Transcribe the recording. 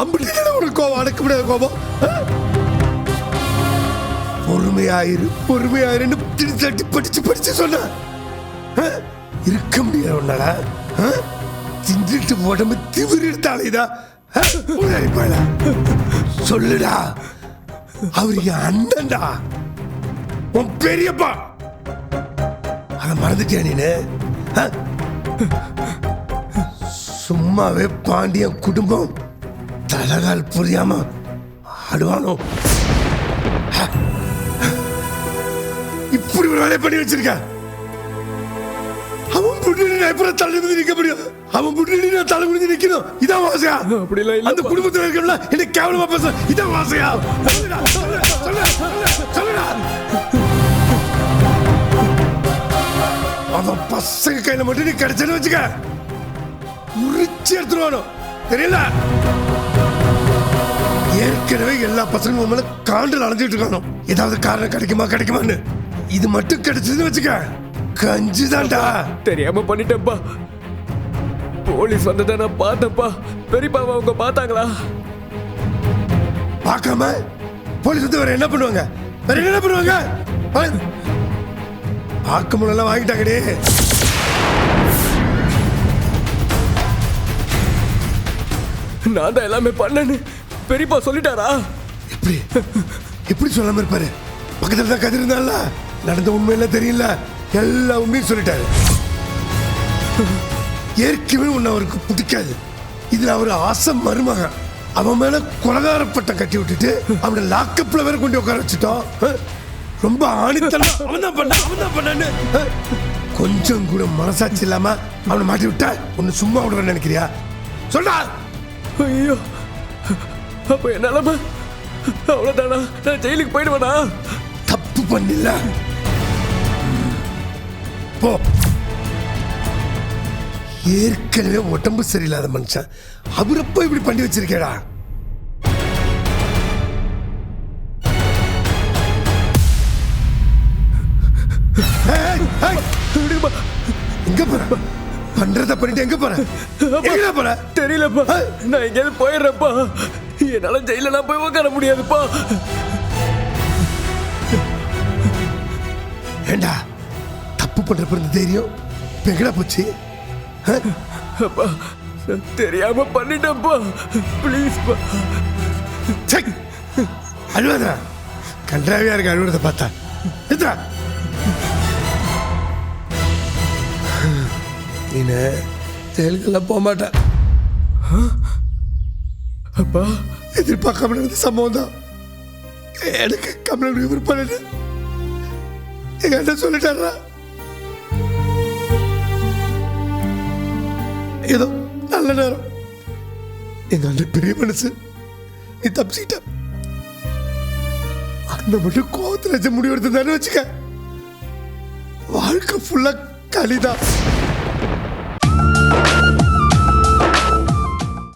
அப்படின்னா உனக்கு கோபம் அடக்க முடியாத கோபம். பொறுமையாயிரு தட்டி படிச்சு சொன்ன இருக்க முடியாது உன்னால. தின்றுட்டு உடம்பு திமிர் எடுத்தாலேதா சொல்லுடா. அவர் என் அண்ணன்டா, உன் பெரியப்பா. அத மறந்துட்டியா நீனு? சும்மாவே பாண்டியன் குடும்பம் தலகால் புரியாம ஆடுவானோ? இப்படி ஒரு வேலையை பண்ணி வச்சிருக்க. அவன் புண்ணி எப்பறம் தலை முடிஞ்சு நிக்க முடியும்? அவன் புண்ணி நான் தலை முடிஞ்சு நிக்கணும். இதான் வாசையா? அந்த குடும்பத்தில் இருக்கல என்ன கேவலமா பேச இதான் வாசையா? சொல்லுடா. அவன் பசங்க கையில மட்டும் நீ கிடைச்சன்னு வச்சுக்க, உரிச்சு எடுத்துருவானோ தெரியல. ஏற்கனவே எல்லா பசங்களும் மேல காண்டில் அலைஞ்சிட்டு இருக்கானோ, ஏதாவது காரணம் கிடைக்குமான்னு. இது மட்டும் கிடைச்சதுன்னு வச்சுக்க, கஞ்சிதான்டா. தெரியாம பண்ணிட்டேன்ப்பா. போலீஸ் வந்ததை நான் பார்த்தப்பா. பெரியப்பாவை அவங்க பார்த்தாங்களா? பார்க்காம போலீஸ் வந்து வேற என்ன பண்ணுவாங்க? பார்க்க முடியல வாங்கிட்டாங்கடே. நான் தான் எல்லாமே பண்ணேன்னு பெரியப்பா சொல்லிட்டாரா? எப்படி சொல்லாம இருப்பாரு? பக்கத்துல தான் கதிர் இருந்தால நடந்த உண்மையெல்லாம் தெரியல, எல்லா உண்மையும் சொல்லிட்டாரு. ஏற்கனவே உன்னை அவருக்கு பிடிக்காது. இதுல அவரு ஆசை மருமக. அவன் மேல கொலகார பட்டம் கட்டி விட்டுட்டு அவனை லாக்கப்ல வேற கொண்டு உட்கார வச்சுட்டோம். ரொம்ப ஆணித்தனம். அவன் தான் பண்ணான்னு கொஞ்சம் கூட மனசாட்சி இல்லாம அவனை மாட்டி விட்டா ஒன்னு சும்மா விடுறேன்னு நினைக்கிறியா? சொல்றா. ஐயோ, அப்ப என் நிலைமை அவ்வளவுதானா? நான் ஜெயிலுக்கு போயிடுவேனா? தப்பு பண்ணில போ. ஏற்கனவே உடம்பு சரியில்லாத மனுஷன், அவரப்ப இப்படி பண்ணி வச்சிருக்கேடா. எங்க போற? பண்றத பண்ணிட்டு எங்க போற? தெரியலப்பா. நான் எங்கேயாவது போயிடுறேன்ப்பா. என்னால ஜெயிலெல்லாம் போய் உட்கார முடியாதுப்பா. ஏண்டா தப்பு பண்ற பிறந்த தைரியம் எங்கடா போச்சு? அப்பா, தெரியாம பண்ணிட்டேன்ப்பா. ப்ளீஸ்ப்பா. அழுவாதா? கன்றாவியா இருக்கு அழுவுறத பார்த்தா. எத்தா நீனு ஜெயிலுக்கெல்லாம் போக மாட்டேன். அப்பா, எதிர்பார்க்காம நடந்த சம்பவம் தான். எனக்கு கம்ப்ளைண்ட் விருப்பம் எங்க அண்ணன் சொல்லிட்டாரா? ஏதோ நல்ல நேரம். எங்க அண்ணன் பெரிய மனசு, நீ தப்பிச்சிட்ட. அண்ணன் மட்டும் கோவத்தில் வச்ச முடிவெடுத்து தானே வச்சுக்க, வாழ்க்கை ஃபுல்லா களிதான்.